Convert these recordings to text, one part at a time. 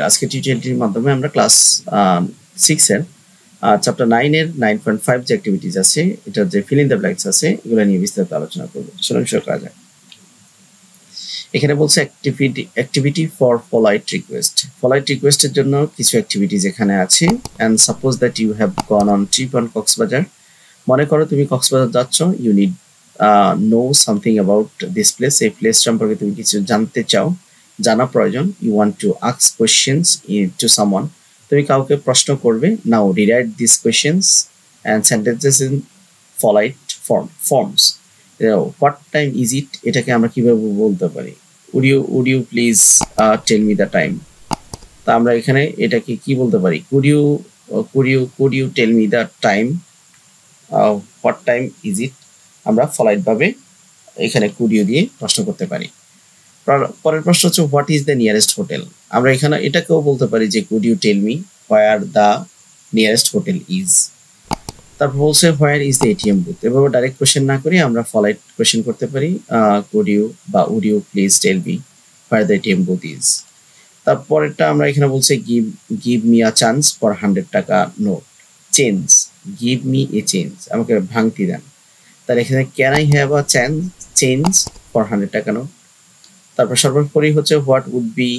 আজকে টিউটোরিয়ালটির মাধ্যমে আমরা ক্লাস 6 এর চ্যাপ্টার 9 এর 9.5 যে অ্যাক্টিভিটিস আছে, এটা যে ফিল ইন দ্য ব্ল্যাঙ্কস আছে, এগুলো নিয়ে বিস্তারিত আলোচনা করব। চলুন শুরু করা যাক। এখানে বলছে activity for polite request. Polite রিকোয়েস্টের জন্য কিছু অ্যাক্টিভিটিস এখানে আছে। And suppose that you have gone on trip on Cox's Bazar. মনে করো তুমি কক্সবাজার যাচ্ছ, you need know something about this place. এই প্লেস সম্পর্কে তুমি কিছু জানতে চাও, জানা প্রয়োজন। You want to ask questions to someone. তুমি কাউকে প্রশ্ন করবে। Now rewrite this questions and sentences in polite forms. What time is ইট, এটাকে আমরা কিভাবে বলতে পারি? would you please tell me the time। তা আমরা এখানে এটাকে কি বলতে পারি? could you tell me the time, what time is it। আমরা পলাইট ভাবে এখানে could you দিয়ে প্রশ্ন করতে পারি। পরের প্রশ্ন হচ্ছে what is the nearest hotel. আমরা এখানে এটাকেও বলতে পারি যে could you tell me where the nearest hotel is। তারপর বলছে where is the ATM booth. এভাবে ডাইরেক্ট কোশ্চেন না করে আমরা পলাইট কোশ্চেন করতে পারি, could you বা would you please tell me where the ATM booth is। তারপরেরটা আমরা এখানে বলছে give me a chance for 100 টাকা নোট। Change, give me a change, আমাকে ভাঙতি দেন। তার এখানে can I have a change for 100 টাকা নোট। তারপর সর্বোপরি হচ্ছে what would be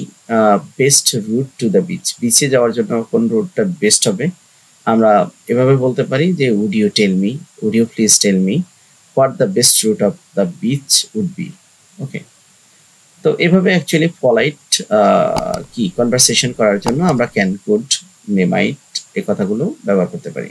best route to the beach. বিচে যাওয়ার জন্য কোন রুটটা বেস্ট হবে। আমরা এভাবে বলতে পারি যে would you please tell me what the best route of the beach would be। ওকে, তো এভাবে অ্যাকচুয়ালি পলাইট কি কনভারসেশন করার জন্য আমরা ক্যান, কুড, মে, মাইট এই কথাগুলো ব্যবহার করতে পারি।